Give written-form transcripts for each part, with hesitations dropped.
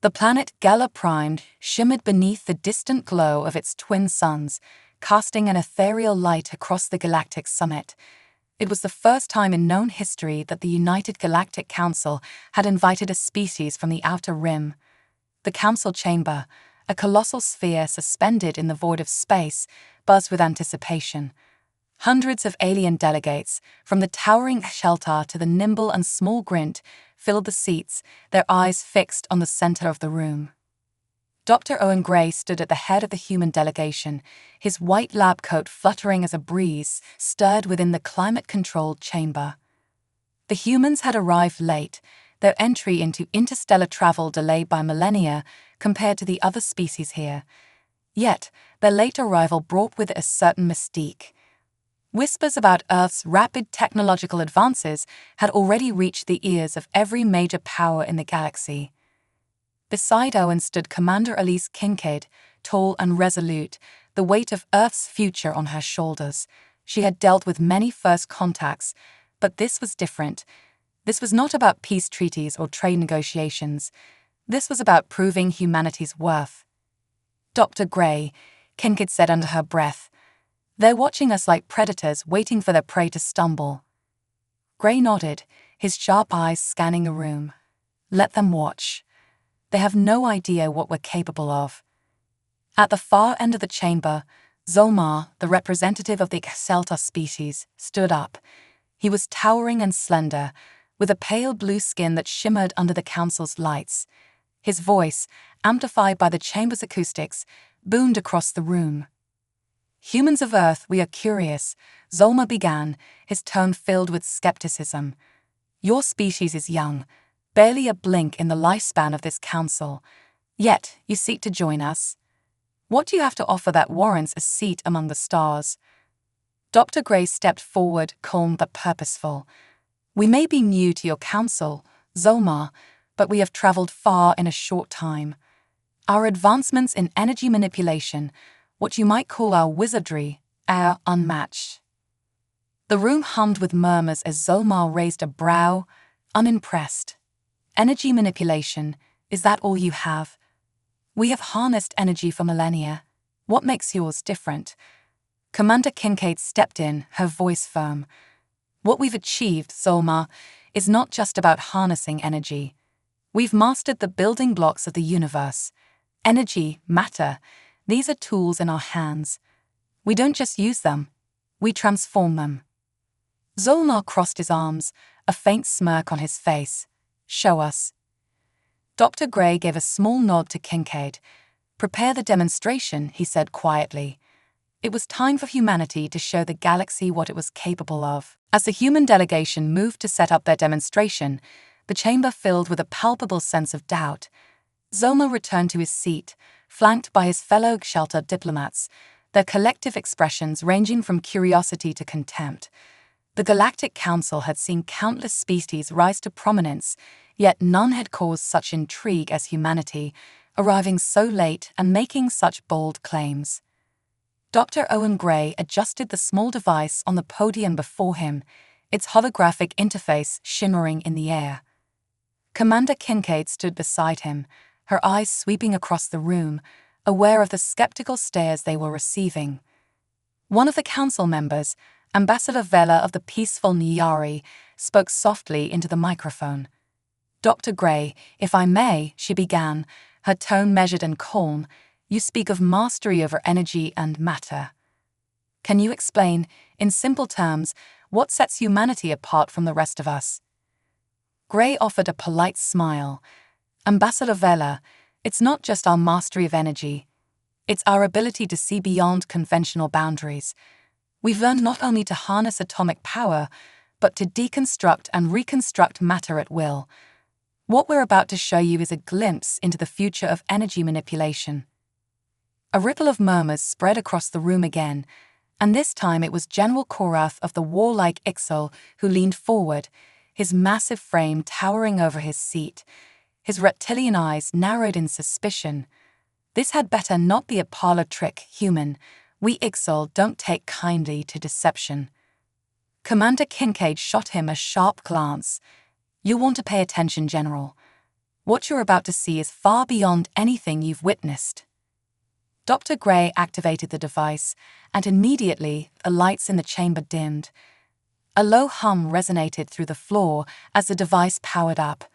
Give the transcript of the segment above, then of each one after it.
The planet Gala Primed shimmered beneath the distant glow of its twin suns, casting an ethereal light across the galactic summit. It was the first time in known history that the United Galactic Council had invited a species from the outer rim. The council chamber, a colossal sphere suspended in the void of space, buzzed with anticipation. Hundreds of alien delegates, from the towering Sheltar to the nimble and small Grint, filled the seats, their eyes fixed on the center of the room. Dr. Owen Gray stood at the head of the human delegation, his white lab coat fluttering as a breeze stirred within the climate-controlled chamber. The humans had arrived late, their entry into interstellar travel delayed by millennia compared to the other species here. Yet, their late arrival brought with it a certain mystique. Whispers about Earth's rapid technological advances had already reached the ears of every major power in the galaxy. Beside Owen stood Commander Elise Kincaid, tall and resolute, the weight of Earth's future on her shoulders. She had dealt with many first contacts, but this was different. This was not about peace treaties or trade negotiations. This was about proving humanity's worth. Dr. Gray, Kincaid said under her breath, "They're watching us like predators waiting for their prey to stumble." Gray nodded, his sharp eyes scanning the room. "Let them watch. They have no idea what we're capable of." At the far end of the chamber, Zolmar, the representative of the Excelta species, stood up. He was towering and slender, with a pale blue skin that shimmered under the council's lights. His voice, amplified by the chamber's acoustics, boomed across the room. "Humans of Earth, we are curious," Zolmar began, his tone filled with skepticism. "Your species is young, barely a blink in the lifespan of this council. Yet, you seek to join us. What do you have to offer that warrants a seat among the stars?" Dr. Gray stepped forward, calm but purposeful. "We may be new to your council, Zolmar, but we have traveled far in a short time. Our advancements in energy manipulation, what you might call our wizardry, are unmatched." The room hummed with murmurs as Zolmar raised a brow, unimpressed. "Energy manipulation, is that all you have? We have harnessed energy for millennia. What makes yours different?" Commander Kincaid stepped in, her voice firm. "What we've achieved, Zolmar, is not just about harnessing energy. We've mastered the building blocks of the universe. Energy, matter, these are tools in our hands. We don't just use them, we transform them." Zolmar crossed his arms, a faint smirk on his face. "Show us." Dr. Gray gave a small nod to Kincaid. "Prepare the demonstration," he said quietly. It was time for humanity to show the galaxy what it was capable of. As the human delegation moved to set up their demonstration, the chamber filled with a palpable sense of doubt. Zolmar returned to his seat, flanked by his fellow Sheltar diplomats, their collective expressions ranging from curiosity to contempt. The Galactic Council had seen countless species rise to prominence, yet none had caused such intrigue as humanity, arriving so late and making such bold claims. Dr. Owen Gray adjusted the small device on the podium before him, its holographic interface shimmering in the air. Commander Kincaid stood beside him, her eyes sweeping across the room, aware of the skeptical stares they were receiving. One of the council members, Ambassador Vela of the peaceful Nyari, spoke softly into the microphone. "Dr. Gray, if I may," she began, her tone measured and calm, "you speak of mastery over energy and matter. Can you explain, in simple terms, what sets humanity apart from the rest of us?" Gray offered a polite smile. "Ambassador Vela, it's not just our mastery of energy. It's our ability to see beyond conventional boundaries. We've learned not only to harness atomic power, but to deconstruct and reconstruct matter at will. What we're about to show you is a glimpse into the future of energy manipulation." A ripple of murmurs spread across the room again, and this time it was General Korath of the warlike Ixol who leaned forward, his massive frame towering over his seat, his reptilian eyes narrowed in suspicion. "This had better not be a parlor trick, human. We Ixol don't take kindly to deception." Commander Kincaid shot him a sharp glance. "You'll want to pay attention, General. What you're about to see is far beyond anything you've witnessed. Dr. Gray activated the device, and immediately the lights in the chamber dimmed. A low hum resonated through the floor as the device powered up.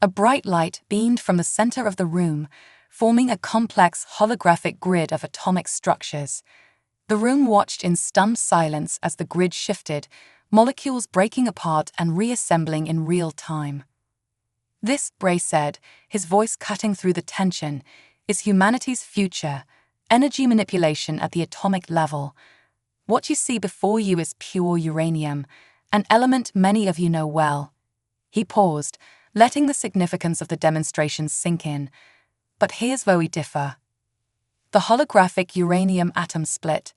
A bright light beamed from the center of the room, forming a complex holographic grid of atomic structures. The room watched in stunned silence as the grid shifted, molecules breaking apart and reassembling in real time. This, Gray said, his voice cutting through the tension, is humanity's future, energy manipulation at the atomic level. What you see before you is pure uranium, an element many of you know well. He paused, letting the significance of the demonstration sink in. But here's where we differ. The holographic uranium atom split,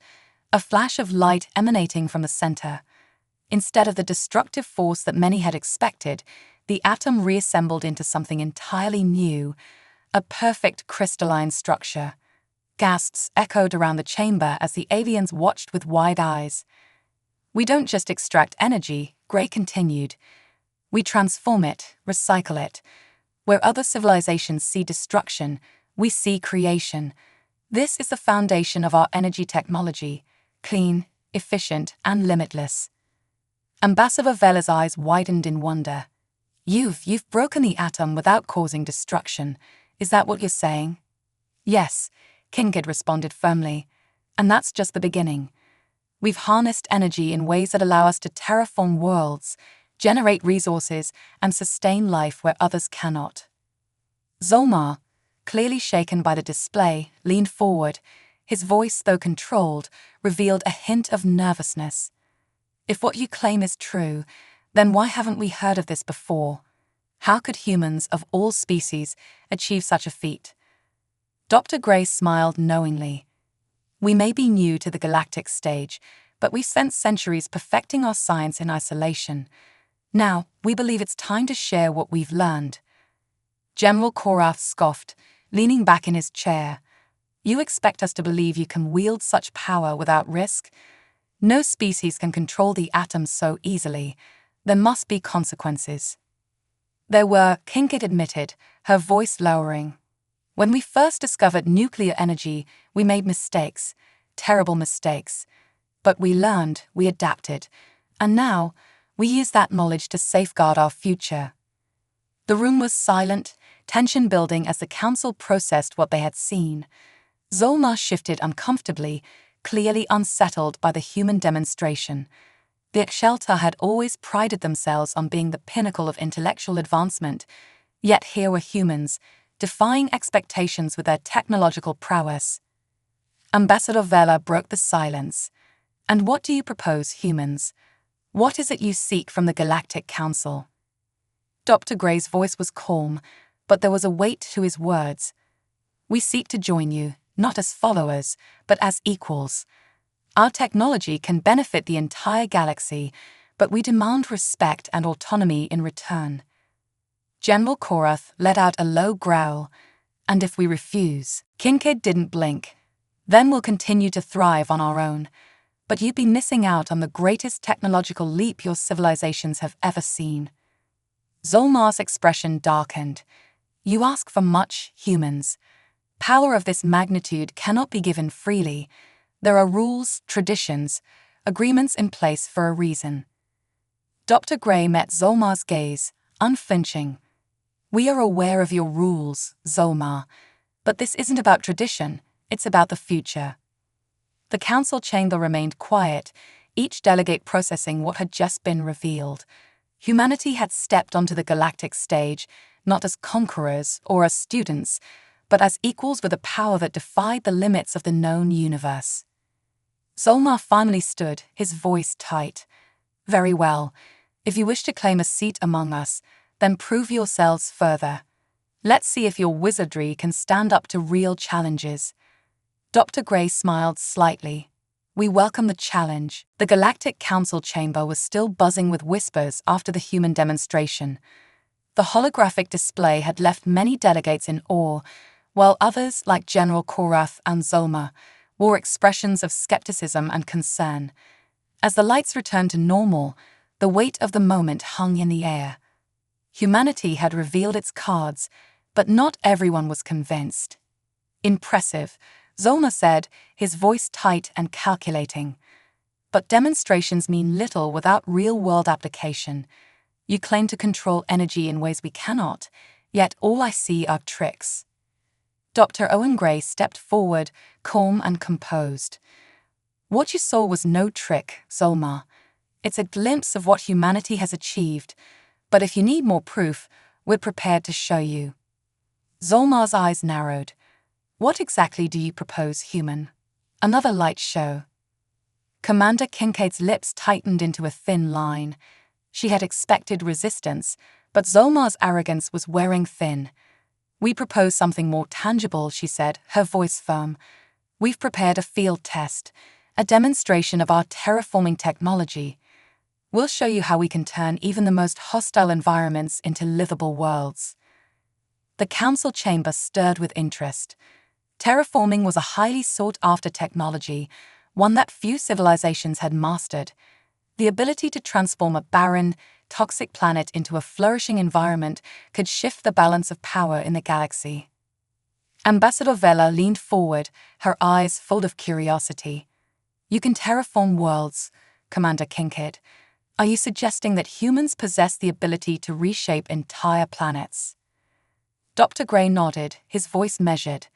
a flash of light emanating from the center. Instead of the destructive force that many had expected, the atom reassembled into something entirely new, a perfect crystalline structure. Gasps echoed around the chamber as the aliens watched with wide eyes. We don't just extract energy, Gray continued. We transform it, recycle it. Where other civilizations see destruction, we see creation. This is the foundation of our energy technology, clean, efficient, and limitless. Ambassador Vela's eyes widened in wonder. You've broken the atom without causing destruction. Is that what you're saying? Yes, Kincaid responded firmly. And that's just the beginning. We've harnessed energy in ways that allow us to terraform worlds, generate resources, and sustain life where others cannot. Zolmar, clearly shaken by the display, leaned forward. His voice, though controlled, revealed a hint of nervousness. If what you claim is true, then why haven't we heard of this before? How could humans of all species achieve such a feat? Dr. Gray smiled knowingly. We may be new to the galactic stage, but we've spent centuries perfecting our science in isolation. Now, we believe it's time to share what we've learned. General Korath scoffed, leaning back in his chair. You expect us to believe you can wield such power without risk? No species can control the atom so easily. There must be consequences. There were, Kincaid admitted, her voice lowering. When we first discovered nuclear energy, we made mistakes, terrible mistakes. But we learned, we adapted, and now we use that knowledge to safeguard our future. The room was silent, tension building as the council processed what they had seen. Zolmar shifted uncomfortably, clearly unsettled by the human demonstration. The Ixchelta had always prided themselves on being the pinnacle of intellectual advancement, yet here were humans, defying expectations with their technological prowess. Ambassador Vela broke the silence. And what do you propose, humans? What is it you seek from the Galactic Council? Dr. Gray's voice was calm, but there was a weight to his words. We seek to join you, not as followers, but as equals. Our technology can benefit the entire galaxy, but we demand respect and autonomy in return. General Korath let out a low growl. And if we refuse? Kincaid didn't blink. Then we'll continue to thrive on our own. But you'd be missing out on the greatest technological leap your civilizations have ever seen. Zolmar's expression darkened. You ask for much, humans. Power of this magnitude cannot be given freely. There are rules, traditions, agreements in place for a reason. Dr. Gray met Zolmar's gaze, unflinching. We are aware of your rules, Zolmar, but this isn't about tradition, it's about the future. The council chamber remained quiet, each delegate processing what had just been revealed. Humanity had stepped onto the galactic stage, not as conquerors or as students, but as equals with a power that defied the limits of the known universe. Zolmar finally stood, his voice tight. Very well. If you wish to claim a seat among us, then prove yourselves further. Let's see if your wizardry can stand up to real challenges. Dr. Gray smiled slightly. We welcome the challenge. The Galactic Council chamber was still buzzing with whispers after the human demonstration. The holographic display had left many delegates in awe, while others, like General Korath and Zolmar, wore expressions of skepticism and concern. As the lights returned to normal, the weight of the moment hung in the air. Humanity had revealed its cards, but not everyone was convinced. Impressive, Zolma said, his voice tight and calculating. But demonstrations mean little without real-world application. You claim to control energy in ways we cannot, yet all I see are tricks. Dr. Owen Gray stepped forward, calm and composed. What you saw was no trick, Zolma. It's a glimpse of what humanity has achieved, but if you need more proof, we're prepared to show you. Zolma's eyes narrowed. What exactly do you propose, human? Another light show. Commander Kincaid's lips tightened into a thin line. She had expected resistance, but Zolma's arrogance was wearing thin. We propose something more tangible, she said, her voice firm. We've prepared a field test, a demonstration of our terraforming technology. We'll show you how we can turn even the most hostile environments into livable worlds. The council chamber stirred with interest. Terraforming was a highly sought-after technology, one that few civilizations had mastered. The ability to transform a barren, toxic planet into a flourishing environment could shift the balance of power in the galaxy. Ambassador Vela leaned forward, her eyes full of curiosity. You can terraform worlds, Commander Kincaid. Are you suggesting that humans possess the ability to reshape entire planets? Dr. Gray nodded, his voice measured.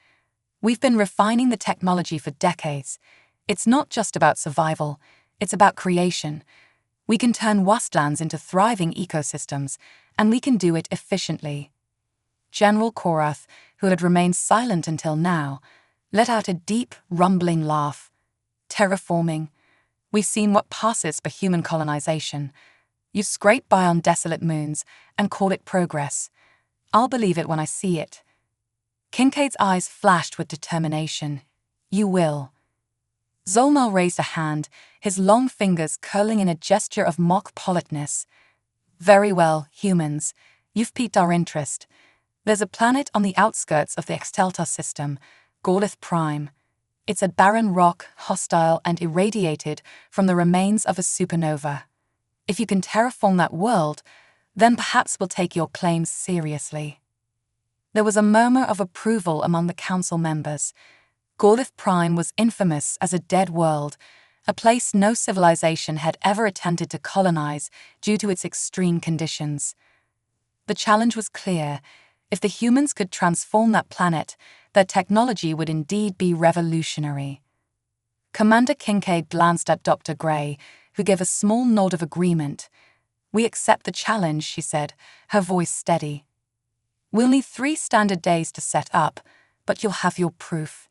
We've been refining the technology for decades. It's not just about survival, it's about creation. We can turn wastelands into thriving ecosystems, and we can do it efficiently. General Korath, who had remained silent until now, let out a deep, rumbling laugh. Terraforming. We've seen what passes for human colonization. You scrape by on desolate moons and call it progress. I'll believe it when I see it. Kincaid's eyes flashed with determination. You will. Zolma raised a hand, his long fingers curling in a gesture of mock politeness. Very well, humans. You've piqued our interest. There's a planet on the outskirts of the Extelta system, Gorlith Prime. It's a barren rock, hostile and irradiated from the remains of a supernova. If you can terraform that world, then perhaps we'll take your claims seriously. There was a murmur of approval among the council members. Gorlith Prime was infamous as a dead world, a place no civilization had ever attempted to colonize due to its extreme conditions. The challenge was clear. If the humans could transform that planet, their technology would indeed be revolutionary. Commander Kincaid glanced at Dr. Gray, who gave a small nod of agreement. We accept the challenge, she said, her voice steady. We'll need 3 standard days to set up, but you'll have your proof.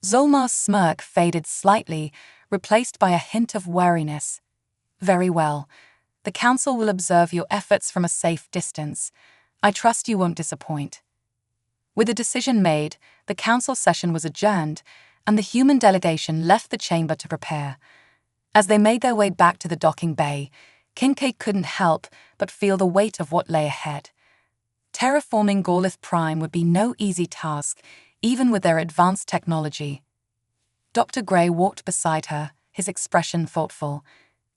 Zolmar's smirk faded slightly, replaced by a hint of wariness. Very well. The council will observe your efforts from a safe distance. I trust you won't disappoint. With the decision made, the council session was adjourned, and the human delegation left the chamber to prepare. As they made their way back to the docking bay, Kincaid couldn't help but feel the weight of what lay ahead. Terraforming Gorlith Prime would be no easy task, even with their advanced technology. Dr. Gray walked beside her, his expression thoughtful.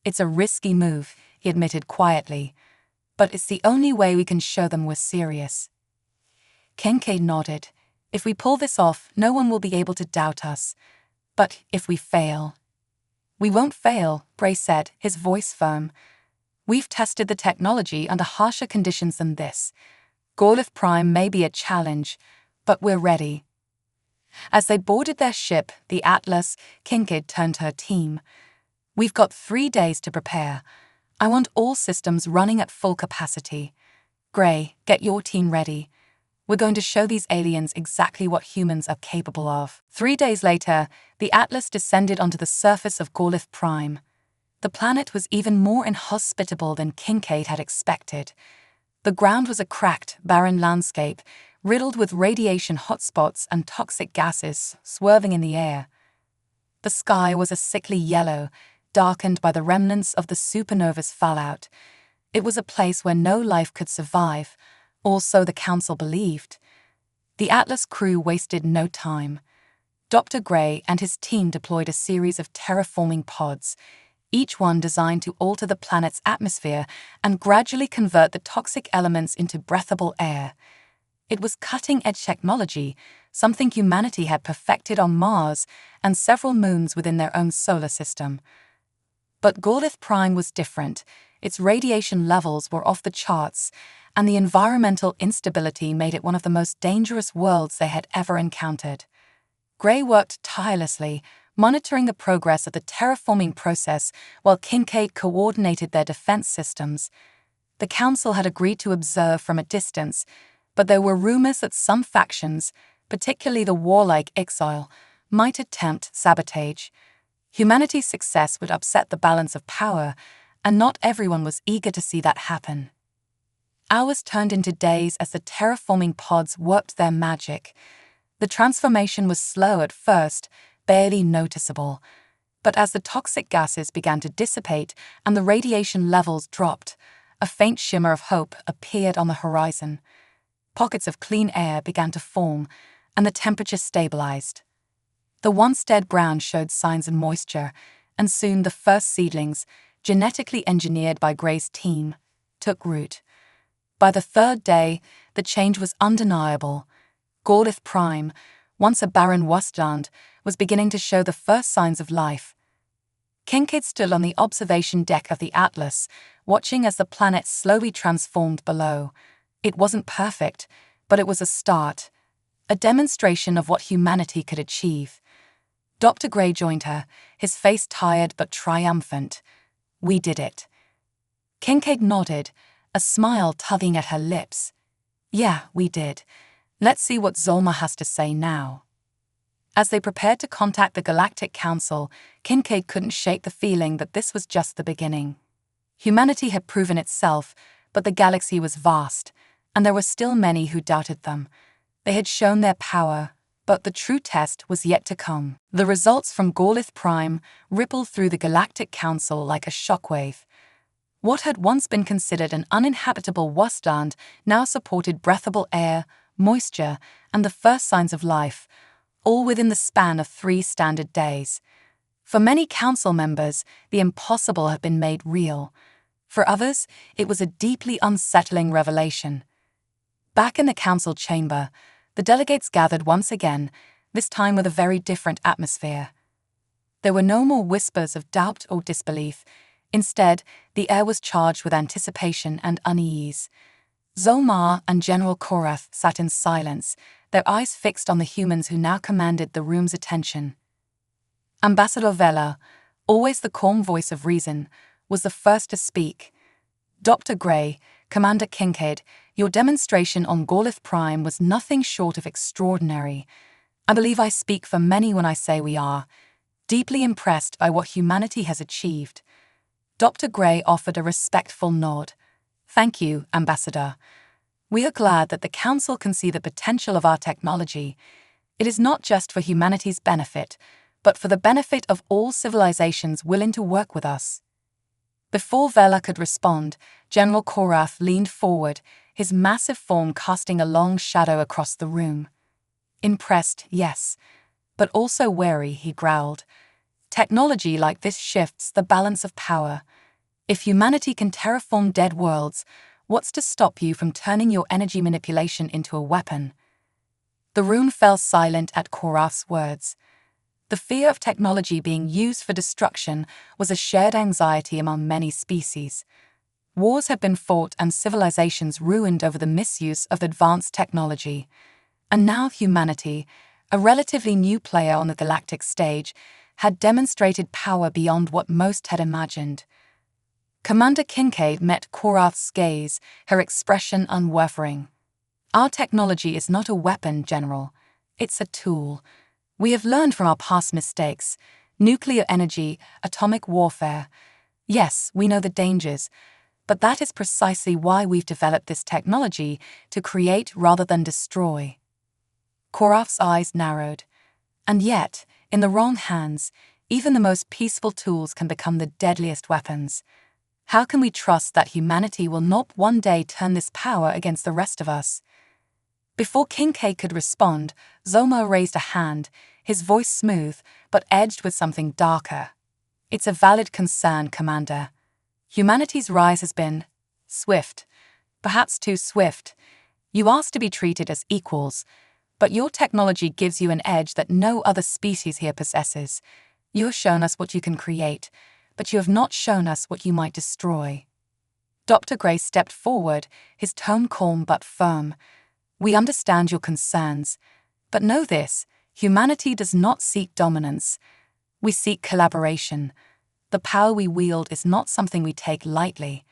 It's a risky move, he admitted quietly, but it's the only way we can show them we're serious. Kincaid nodded. If we pull this off, no one will be able to doubt us. But if we fail... We won't fail, Gray said, his voice firm. We've tested the technology under harsher conditions than this. Gorlith Prime may be a challenge, but we're ready. As they boarded their ship, the Atlas, Kincaid turned to her team. We've got 3 days to prepare. I want all systems running at full capacity. Gray, get your team ready. We're going to show these aliens exactly what humans are capable of. 3 days later, the Atlas descended onto the surface of Gorlith Prime. The planet was even more inhospitable than Kincaid had expected. The ground was a cracked, barren landscape, riddled with radiation hotspots and toxic gases swerving in the air. The sky was a sickly yellow, darkened by the remnants of the supernova's fallout. It was a place where no life could survive, or so the council believed. The Atlas crew wasted no time. Dr. Gray and his team deployed a series of terraforming pods. each one designed to alter the planet's atmosphere and gradually convert the toxic elements into breathable air. It was cutting-edge technology, something humanity had perfected on Mars and several moons within their own solar system. But Gorlith Prime was different. Its radiation levels were off the charts, and the environmental instability made it one of the most dangerous worlds they had ever encountered. Gray worked tirelessly, monitoring the progress of the terraforming process while Kincaid coordinated their defense systems. The Council had agreed to observe from a distance, but there were rumors that some factions, particularly the warlike Exile, might attempt sabotage. Humanity's success would upset the balance of power, and not everyone was eager to see that happen. Hours turned into days as the terraforming pods worked their magic. The transformation was slow at first, barely noticeable. But as the toxic gases began to dissipate and the radiation levels dropped, a faint shimmer of hope appeared on the horizon. Pockets of clean air began to form, and the temperature stabilized. The once dead ground showed signs of moisture, and soon the first seedlings, genetically engineered by Gray's team, took root. By the third day, the change was undeniable. Gorlith Prime, once a barren wasteland, was beginning to show the first signs of life. Kincaid stood on the observation deck of the Atlas, watching as the planet slowly transformed below. It wasn't perfect, but it was a start, a demonstration of what humanity could achieve. Dr. Gray joined her, his face tired but triumphant. "We did it." Kincaid nodded, a smile tugging at her lips. "Yeah, we did. Let's see what Zolma has to say now." As they prepared to contact the Galactic Council, Kincaid couldn't shake the feeling that this was just the beginning. Humanity had proven itself, but the galaxy was vast, and there were still many who doubted them. They had shown their power, but the true test was yet to come. The results from Gorlith Prime rippled through the Galactic Council like a shockwave. What had once been considered an uninhabitable wasteland now supported breathable air, moisture, and the first signs of life, all within the span of 3 standard days. For many council members, the impossible had been made real. For others, it was a deeply unsettling revelation. Back in the council chamber, the delegates gathered once again, this time with a very different atmosphere. There were no more whispers of doubt or disbelief. Instead, the air was charged with anticipation and unease. Zolmar and General Korath sat in silence, their eyes fixed on the humans who now commanded the room's attention. Ambassador Vela, always the calm voice of reason, was the first to speak. "Dr. Gray, Commander Kincaid, your demonstration on Gorlith Prime was nothing short of extraordinary. I believe I speak for many when I say we are deeply impressed by what humanity has achieved." Dr. Gray offered a respectful nod. "Thank you, Ambassador. We are glad that the Council can see the potential of our technology. It is not just for humanity's benefit, but for the benefit of all civilizations willing to work with us." Before Vela could respond, General Korath leaned forward, his massive form casting a long shadow across the room. "Impressed, yes, but also wary," he growled. "Technology like this shifts the balance of power. If humanity can terraform dead worlds, what's to stop you from turning your energy manipulation into a weapon?" The room fell silent at Korath's words. The fear of technology being used for destruction was a shared anxiety among many species. Wars have been fought and civilizations ruined over the misuse of advanced technology. And now humanity, a relatively new player on the galactic stage, had demonstrated power beyond what most had imagined. Commander Kincaid met Korath's gaze, her expression unwavering. "Our technology is not a weapon, General. It's a tool. We have learned from our past mistakes. Nuclear energy, atomic warfare. Yes, we know the dangers, but that is precisely why we've developed this technology, to create rather than destroy." Korath's eyes narrowed. And yet, in the wrong hands, even the most peaceful tools can become the deadliest weapons. How can we trust that humanity will not one day turn this power against the rest of us? Before Kincaid could respond, Zolmar raised a hand, his voice smooth, but edged with something darker. It's a valid concern, Commander. Humanity's rise has been swift, perhaps too swift. You asked to be treated as equals, but your technology gives you an edge that no other species here possesses. You have shown us what you can create, but you have not shown us what you might destroy. Dr. Gray stepped forward, his tone calm but firm. We understand your concerns, but know this: humanity does not seek dominance. We seek collaboration. The power we wield is not something we take lightly.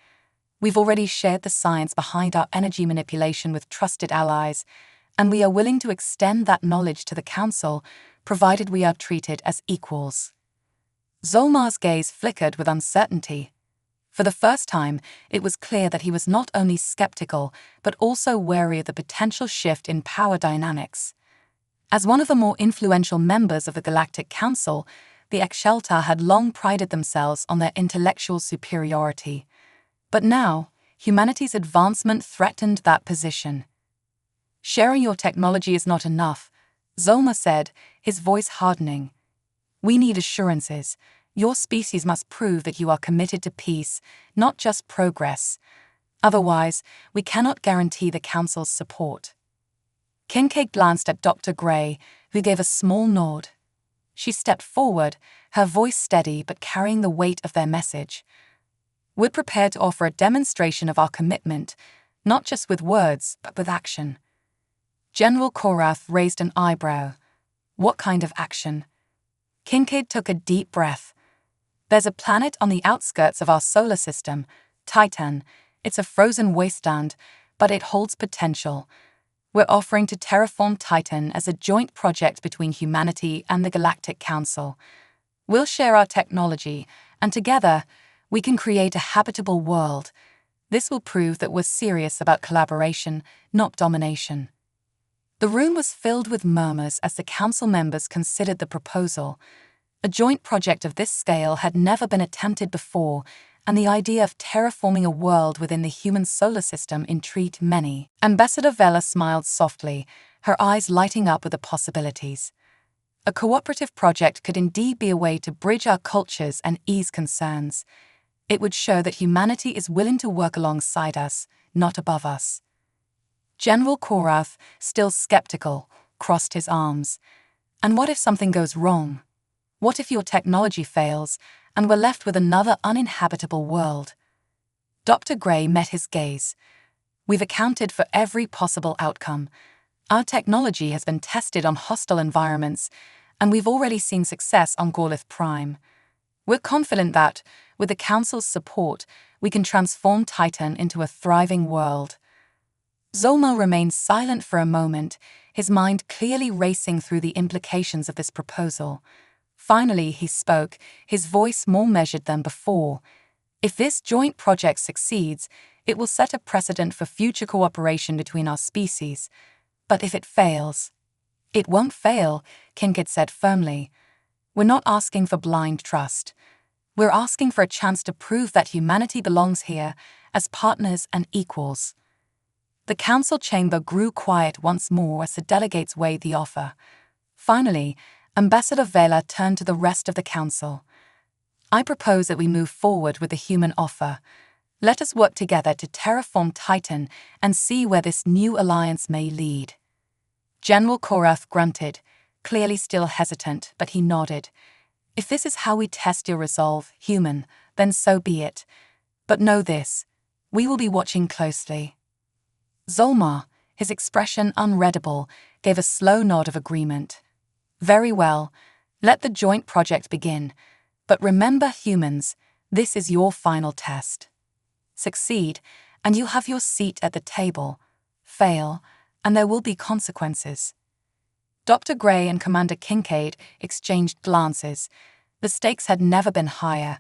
We've already shared the science behind our energy manipulation with trusted allies, and we are willing to extend that knowledge to the Council, provided we are treated as equals. Zolmar's gaze flickered with uncertainty. For the first time, it was clear that he was not only skeptical, but also wary of the potential shift in power dynamics. As one of the more influential members of the Galactic Council, the Excelta had long prided themselves on their intellectual superiority. But now, humanity's advancement threatened that position. Sharing your technology is not enough, Zolmar said, his voice hardening. We need assurances. Your species must prove that you are committed to peace, not just progress. Otherwise, we cannot guarantee the Council's support. Kincaid glanced at Dr. Gray, who gave a small nod. She stepped forward, her voice steady but carrying the weight of their message. We're prepared to offer a demonstration of our commitment, not just with words, but with action. General Korath raised an eyebrow. What kind of action? Kincaid took a deep breath. There's a planet on the outskirts of our solar system, Titan. It's a frozen wasteland, but it holds potential. We're offering to terraform Titan as a joint project between humanity and the Galactic Council. We'll share our technology, and together, we can create a habitable world. This will prove that we're serious about collaboration, not domination. The room was filled with murmurs as the Council members considered the proposal. A joint project of this scale had never been attempted before, and the idea of terraforming a world within the human solar system intrigued many. Ambassador Vela smiled softly, her eyes lighting up with the possibilities. A cooperative project could indeed be a way to bridge our cultures and ease concerns. It would show that humanity is willing to work alongside us, not above us. General Korath, still skeptical, crossed his arms. And what if something goes wrong? What if your technology fails, and we're left with another uninhabitable world? Dr. Gray met his gaze. We've accounted for every possible outcome. Our technology has been tested on hostile environments, and we've already seen success on Gorlith Prime. We're confident that, with the Council's support, we can transform Titan into a thriving world. Zolmar remained silent for a moment, his mind clearly racing through the implications of this proposal. Finally, he spoke, his voice more measured than before. If this joint project succeeds, it will set a precedent for future cooperation between our species. But if it fails... It won't fail, Kincaid said firmly. We're not asking for blind trust. We're asking for a chance to prove that humanity belongs here as partners and equals. The council chamber grew quiet once more as the delegates weighed the offer. Finally, Ambassador Vela turned to the rest of the council. I propose that we move forward with the human offer. Let us work together to terraform Titan and see where this new alliance may lead. General Korath grunted, clearly still hesitant, but he nodded. If this is how we test your resolve, human, then so be it. But know this, we will be watching closely. Zolmar, his expression unreadable, gave a slow nod of agreement. Very well, let the joint project begin. But remember, humans, this is your final test. Succeed, and you'll have your seat at the table. Fail, and there will be consequences. Dr. Gray and Commander Kincaid exchanged glances. The stakes had never been higher,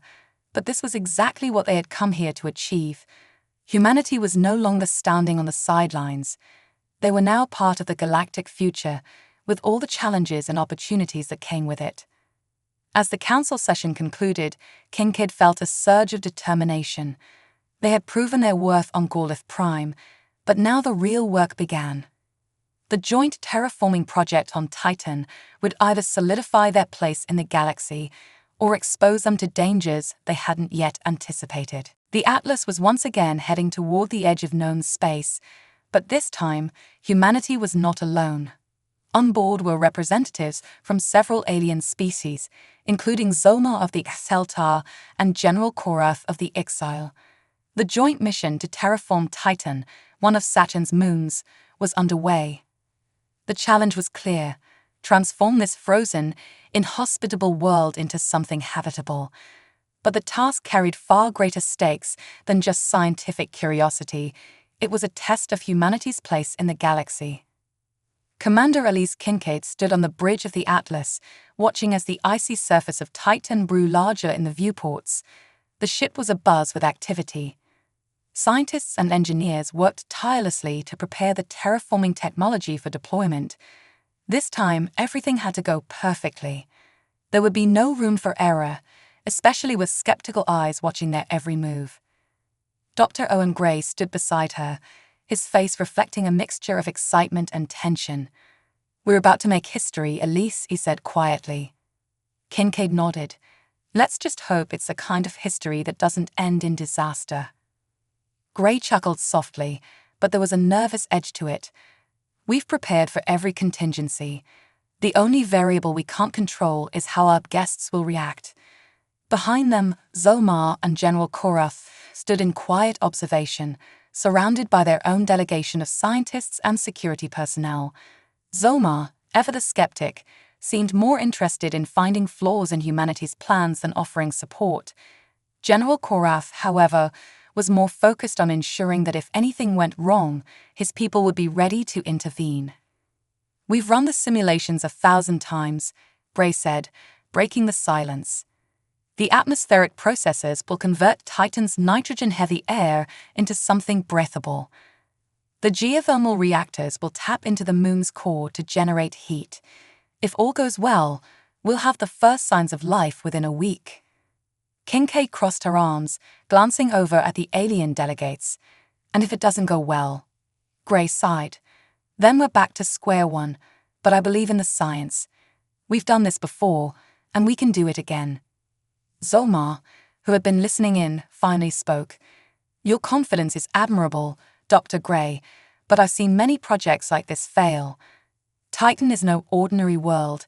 but this was exactly what they had come here to achieve. Humanity was no longer standing on the sidelines. They were now part of the galactic future, with all the challenges and opportunities that came with it. As the council session concluded, Kincaid felt a surge of determination. They had proven their worth on Gorlith Prime, but now the real work began. The joint terraforming project on Titan would either solidify their place in the galaxy or expose them to dangers they hadn't yet anticipated. The Atlas was once again heading toward the edge of known space, but this time, humanity was not alone. On board were representatives from several alien species, including Zoma of the Exceltar and General Korath of the Exile. The joint mission to terraform Titan, one of Saturn's moons, was underway. The challenge was clear: transform this frozen, inhospitable world into something habitable. But the task carried far greater stakes than just scientific curiosity. It was a test of humanity's place in the galaxy. Commander Elise Kincaid stood on the bridge of the Atlas, watching as the icy surface of Titan grew larger in the viewports. The ship was abuzz with activity. Scientists and engineers worked tirelessly to prepare the terraforming technology for deployment. This time, everything had to go perfectly. There would be no room for error, especially with skeptical eyes watching their every move. Dr. Owen Gray stood beside her, his face reflecting a mixture of excitement and tension. "We're about to make history, Elise," he said quietly. Kincaid nodded. "Let's just hope it's the kind of history that doesn't end in disaster." Gray chuckled softly, but there was a nervous edge to it. "We've prepared for every contingency. The only variable we can't control is how our guests will react." Behind them, Zomar and General Korath stood in quiet observation, surrounded by their own delegation of scientists and security personnel. Zomar, ever the skeptic, seemed more interested in finding flaws in humanity's plans than offering support. General Korath, however, was more focused on ensuring that if anything went wrong, his people would be ready to intervene. "We've run the simulations 1,000 times," Gray said, breaking the silence. "The atmospheric processes will convert Titan's nitrogen-heavy air into something breathable. The geothermal reactors will tap into the moon's core to generate heat. If all goes well, we'll have the first signs of life within a week." Kincaid crossed her arms, glancing over at the alien delegates. "And if it doesn't go well?" Gray sighed. "Then we're back to square one, but I believe in the science. We've done this before, and we can do it again." Zomar, who had been listening in, finally spoke. "Your confidence is admirable, Dr. Gray, but I've seen many projects like this fail. Titan is no ordinary world.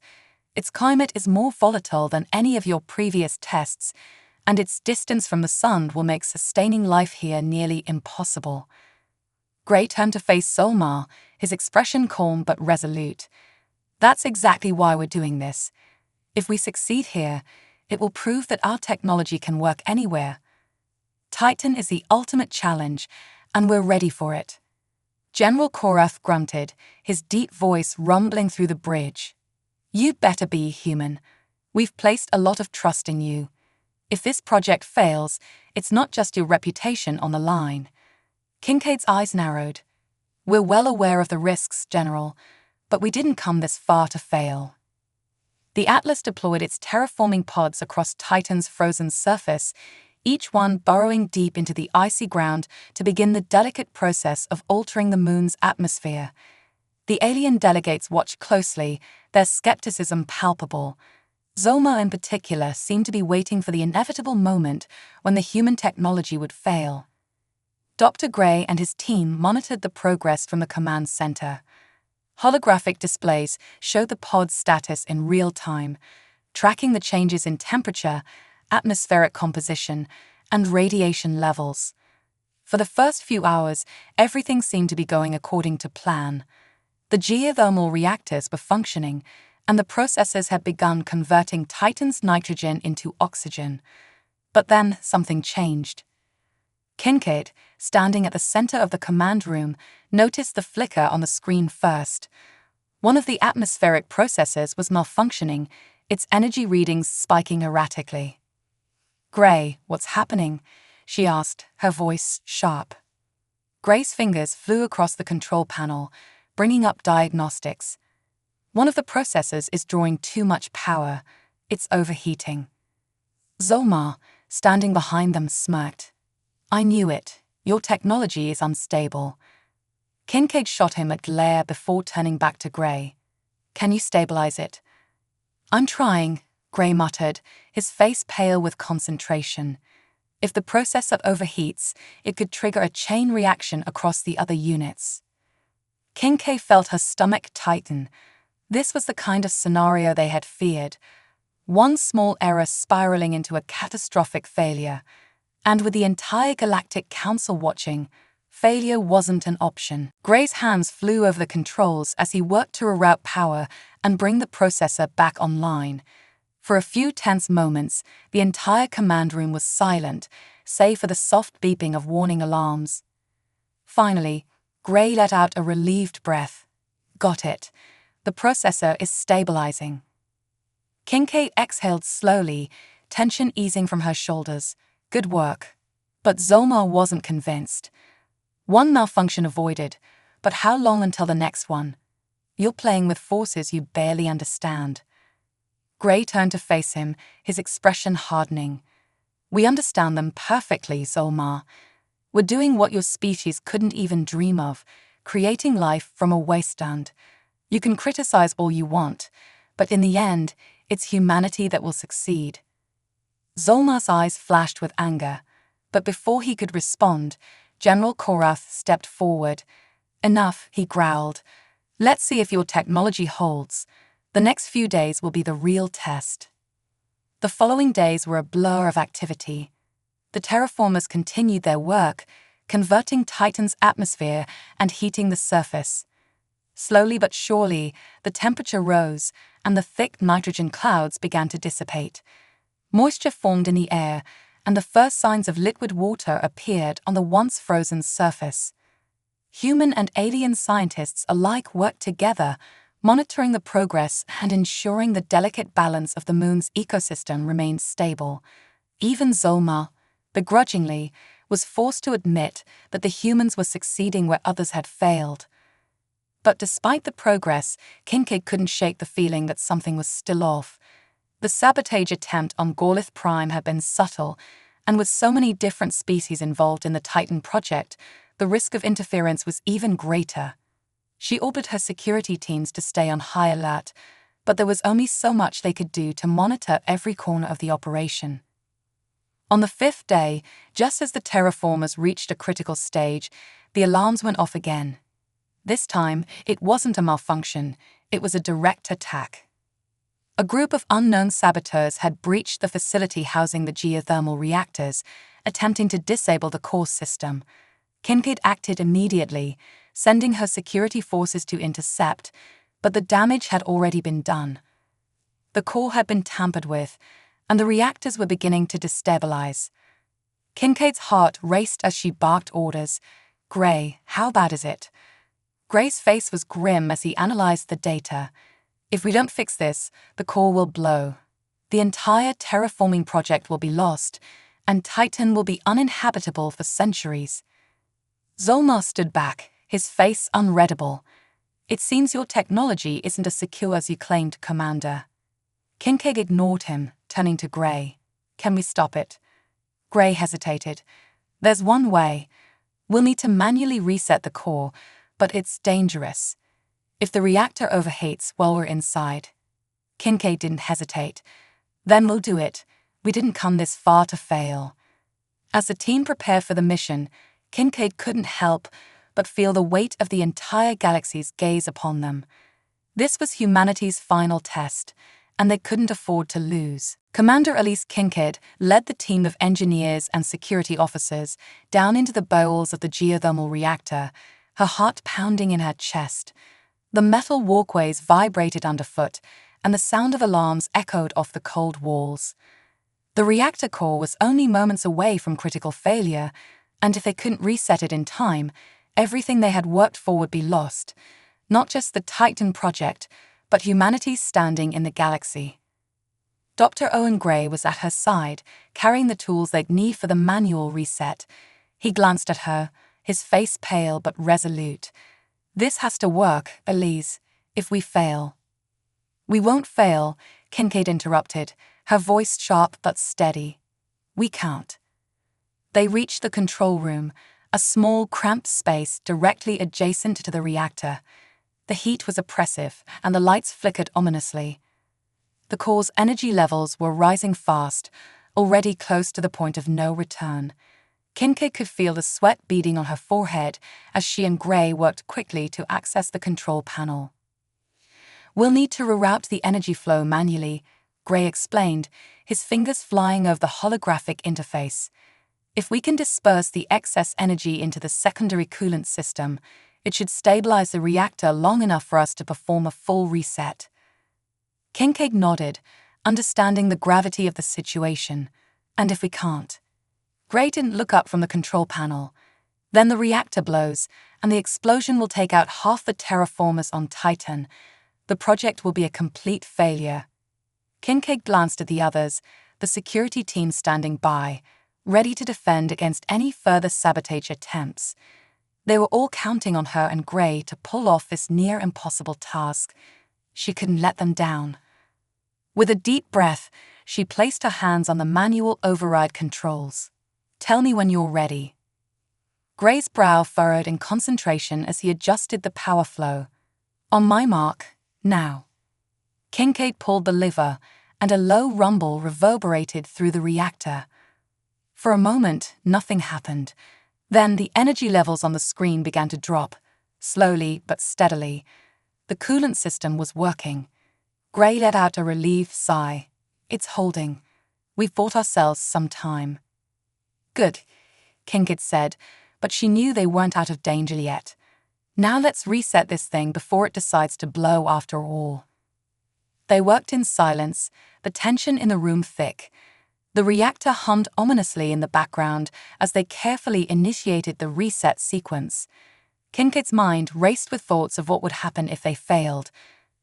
Its climate is more volatile than any of your previous tests, and its distance from the sun will make sustaining life here nearly impossible." Gray turned to face Zomar, his expression calm but resolute. "That's exactly why we're doing this. If we succeed here, it will prove that our technology can work anywhere. Titan is the ultimate challenge, and we're ready for it." General Korath grunted, his deep voice rumbling through the bridge. "You'd better be human. We've placed a lot of trust in you. If this project fails, it's not just your reputation on the line." Kincaid's eyes narrowed. "We're well aware of the risks, General, but we didn't come this far to fail." The Atlas deployed its terraforming pods across Titan's frozen surface, each one burrowing deep into the icy ground to begin the delicate process of altering the moon's atmosphere. The alien delegates watched closely, their skepticism palpable. Zoma in particular seemed to be waiting for the inevitable moment when the human technology would fail. Dr. Gray and his team monitored the progress from the command center. Holographic displays showed the pod's status in real time, tracking the changes in temperature, atmospheric composition, and radiation levels. For the first few hours, everything seemed to be going according to plan. The geothermal reactors were functioning, and the processes had begun converting Titan's nitrogen into oxygen. But then something changed. Kincaid, standing at the center of the command room, noticed the flicker on the screen first. One of the atmospheric processes was malfunctioning, its energy readings spiking erratically. "Gray, what's happening?" she asked, her voice sharp. Gray's fingers flew across the control panel, bringing up diagnostics. "One of the processes is drawing too much power. It's overheating." Zomar, standing behind them, smirked. "I knew it. Your technology is unstable." Kincaid shot him a glare before turning back to Gray. "Can you stabilize it?" "I'm trying, Gray muttered, his face pale with concentration. If the processor overheats, it could trigger a chain reaction across the other units. Kincaid felt her stomach tighten. This was the kind of scenario they had feared. One small error spiraling into a catastrophic failure. And with the entire Galactic Council watching, failure wasn't an option. Gray's hands flew over the controls as he worked to reroute power and bring the processor back online. For a few tense moments, the entire command room was silent, save for the soft beeping of warning alarms. Finally, Gray let out a relieved breath. Got it. The processor is stabilizing. Kincaid exhaled slowly, tension easing from her shoulders. Good work. But Zolmar wasn't convinced. One malfunction avoided, but how long until the next one? You're playing with forces you barely understand. Gray turned to face him, his expression hardening. We understand them perfectly, Zolmar. We're doing what your species couldn't even dream of, creating life from a wasteland. You can criticize all you want, but in the end, it's humanity that will succeed. Zolmar's eyes flashed with anger, but before he could respond, General Korath stepped forward. Enough, he growled. Let's see if your technology holds. The next few days will be the real test. The following days were a blur of activity. The terraformers continued their work, converting Titan's atmosphere and heating the surface. Slowly but surely, the temperature rose, and the thick nitrogen clouds began to dissipate. Moisture formed in the air, and the first signs of liquid water appeared on the once frozen surface. Human and alien scientists alike worked together, monitoring the progress and ensuring the delicate balance of the moon's ecosystem remained stable. Even Zolmar, begrudgingly, was forced to admit that the humans were succeeding where others had failed. But despite the progress, Kincaid couldn't shake the feeling that something was still off. The sabotage attempt on Gorlith Prime had been subtle, and with so many different species involved in the Titan project, the risk of interference was even greater. She ordered her security teams to stay on high alert, but there was only so much they could do to monitor every corner of the operation. On the fifth day, just as the terraformers reached a critical stage, the alarms went off again. This time, it wasn't a malfunction, it was a direct attack. A group of unknown saboteurs had breached the facility housing the geothermal reactors, attempting to disable the core system. Kincaid acted immediately, sending her security forces to intercept, but the damage had already been done. The core had been tampered with, and the reactors were beginning to destabilize. Kincaid's heart raced as she barked orders. Gray, how bad is it? Gray's face was grim as he analyzed the data. If we don't fix this, the core will blow. The entire terraforming project will be lost, and Titan will be uninhabitable for centuries. Zolmar stood back, his face unreadable. It seems your technology isn't as secure as you claimed, Commander. Kincaid ignored him, turning to Gray. Can we stop it? Gray hesitated. There's one way. We'll need to manually reset the core, but it's dangerous. If the reactor overheats while we're inside. Kincaid didn't hesitate. Then we'll do it. We didn't come this far to fail. As the team prepared for the mission, Kincaid couldn't help but feel the weight of the entire galaxy's gaze upon them. This was humanity's final test, and they couldn't afford to lose. Commander Elise Kincaid led the team of engineers and security officers down into the bowels of the geothermal reactor, her heart pounding in her chest. The metal walkways vibrated underfoot, and the sound of alarms echoed off the cold walls. The reactor core was only moments away from critical failure, and if they couldn't reset it in time, everything they had worked for would be lost. Not just the Titan project, but humanity's standing in the galaxy. Dr. Owen Gray was at her side, carrying the tools they'd need for the manual reset. He glanced at her, his face pale but resolute. This has to work, Elise, if we fail. We won't fail, Kincaid interrupted, her voice sharp but steady. We can't. They reached the control room, a small, cramped space directly adjacent to the reactor. The heat was oppressive, and the lights flickered ominously. The core's energy levels were rising fast, already close to the point of no return. Kincaid could feel the sweat beading on her forehead as she and Gray worked quickly to access the control panel. "We'll need to reroute the energy flow manually," Gray explained, his fingers flying over the holographic interface. "If we can disperse the excess energy into the secondary coolant system, it should stabilize the reactor long enough for us to perform a full reset." Kincaid nodded, understanding the gravity of the situation. "And if we can't?" Gray didn't look up from the control panel. "Then the reactor blows, and the explosion will take out half the terraformers on Titan. The project will be a complete failure." Kincaid glanced at the others, the security team standing by, ready to defend against any further sabotage attempts. They were all counting on her and Gray to pull off this near-impossible task. She couldn't let them down. With a deep breath, she placed her hands on the manual override controls. "Tell me when you're ready." Gray's brow furrowed in concentration as he adjusted the power flow. "On my mark, now." Kincaid pulled the lever, and a low rumble reverberated through the reactor. For a moment, nothing happened. Then the energy levels on the screen began to drop, slowly but steadily. The coolant system was working. Gray let out a relieved sigh. "It's holding. We've bought ourselves some time." "Good," Kincaid said, but she knew they weren't out of danger yet. "Now let's reset this thing before it decides to blow after all." They worked in silence, the tension in the room thick. The reactor hummed ominously in the background as they carefully initiated the reset sequence. Kincaid's mind raced with thoughts of what would happen if they failed.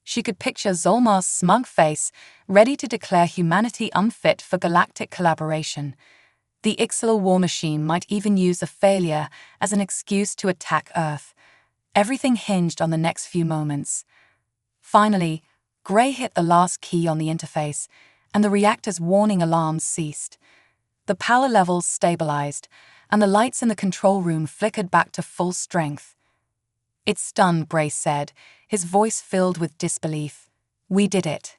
She could picture Zolmar's smug face, ready to declare humanity unfit for galactic collaboration. The Ixalar war machine might even use a failure as an excuse to attack Earth. Everything hinged on the next few moments. Finally, Gray hit the last key on the interface, and the reactor's warning alarms ceased. The power levels stabilized, and the lights in the control room flickered back to full strength. "It's done," Gray said, his voice filled with disbelief. "We did it."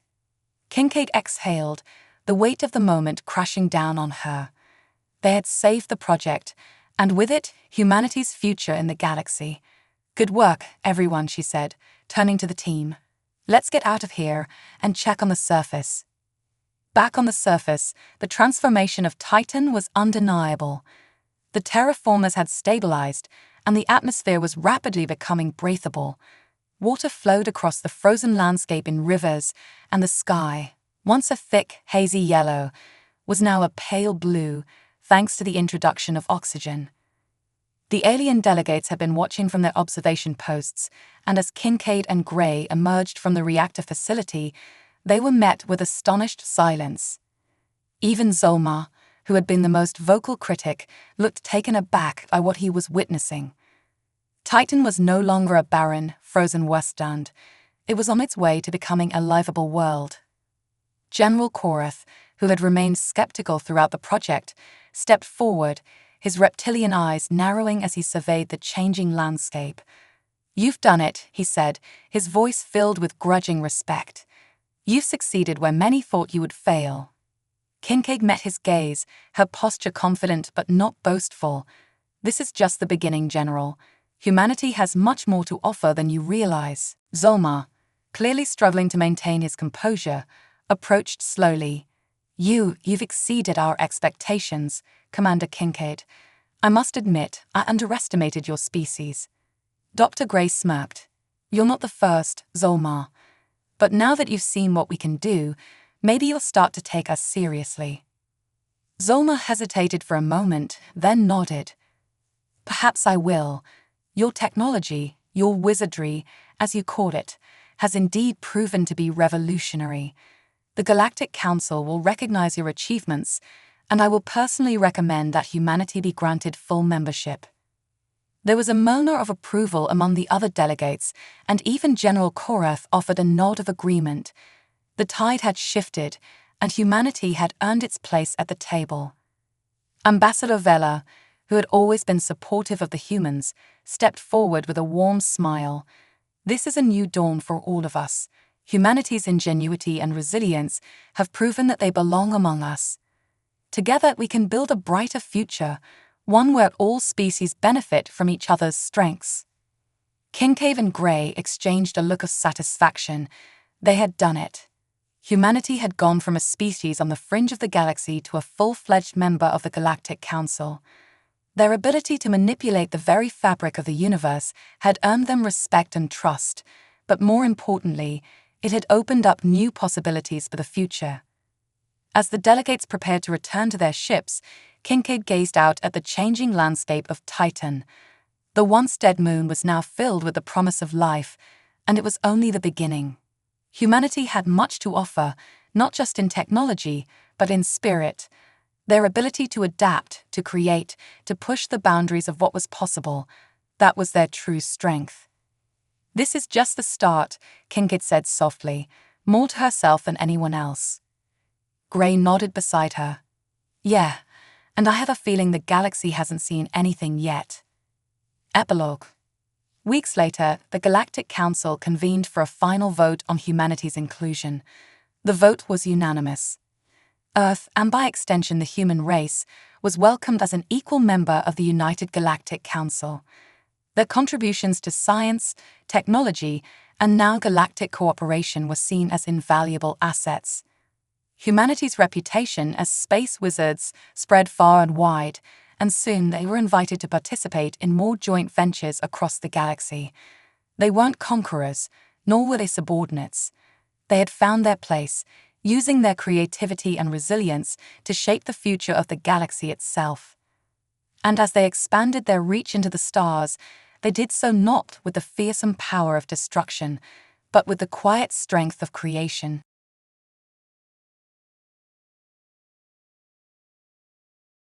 Kincaid exhaled, the weight of the moment crashing down on her. They had saved the project, and with it, humanity's future in the galaxy. "Good work, everyone," she said, turning to the team. "Let's get out of here and check on the surface." Back on the surface, the transformation of Titan was undeniable. The terraformers had stabilized, and the atmosphere was rapidly becoming breathable. Water flowed across the frozen landscape in rivers, and the sky, once a thick, hazy yellow, was now a pale blue, thanks to the introduction of oxygen. The alien delegates had been watching from their observation posts, and as Kincaid and Gray emerged from the reactor facility, they were met with astonished silence. Even Zolmar, who had been the most vocal critic, looked taken aback by what he was witnessing. Titan was no longer a barren, frozen wasteland. It was on its way to becoming a livable world. General Korath, who had remained skeptical throughout the project, stepped forward, his reptilian eyes narrowing as he surveyed the changing landscape. "You've done it," he said, his voice filled with grudging respect. "You've succeeded where many thought you would fail." Kincaid met his gaze, her posture confident but not boastful. "This is just the beginning, General. Humanity has much more to offer than you realize." Zolmar, clearly struggling to maintain his composure, approached slowly. You've exceeded our expectations, Commander Kincaid. I must admit, I underestimated your species." Dr. Gray smirked. "You're not the first, Zolmar. But now that you've seen what we can do, maybe you'll start to take us seriously." Zolmar hesitated for a moment, then nodded. "Perhaps I will. Your technology, your wizardry, as you call it, has indeed proven to be revolutionary. The Galactic Council will recognize your achievements, and I will personally recommend that humanity be granted full membership." There was a murmur of approval among the other delegates, and even General Korath offered a nod of agreement. The tide had shifted, and humanity had earned its place at the table. Ambassador Vela, who had always been supportive of the humans, stepped forward with a warm smile. "This is a new dawn for all of us. humanity's ingenuity and resilience have proven that they belong among us. Together we can build a brighter future, one where all species benefit from each other's strengths. Kincaid and Gray exchanged a look of satisfaction. They had done it. Humanity had gone from a species on the fringe of the galaxy to a full-fledged member of the Galactic Council. Their ability to manipulate the very fabric of the universe had earned them respect and trust, but more importantly, it had opened up new possibilities for the future. As the delegates prepared to return to their ships, Kincaid gazed out at the changing landscape of Titan. The once dead moon was now filled with the promise of life, and it was only the beginning. Humanity had much to offer, not just in technology, but in spirit. Their ability to adapt, to create, to push the boundaries of what was possible, that was their true strength. "This is just the start," Kincaid said softly, more to herself than anyone else. Gray nodded beside her. "Yeah, and I have a feeling the galaxy hasn't seen anything yet." Epilogue. Weeks later, the Galactic Council convened for a final vote on humanity's inclusion. The vote was unanimous. Earth, and by extension the human race, was welcomed as an equal member of the United Galactic Council. Their contributions to science, technology, and now galactic cooperation were seen as invaluable assets. Humanity's reputation as space wizards spread far and wide, and soon they were invited to participate in more joint ventures across the galaxy. They weren't conquerors, nor were they subordinates. They had found their place, using their creativity and resilience to shape the future of the galaxy itself. And as they expanded their reach into the stars, they did so not with the fearsome power of destruction, but with the quiet strength of creation.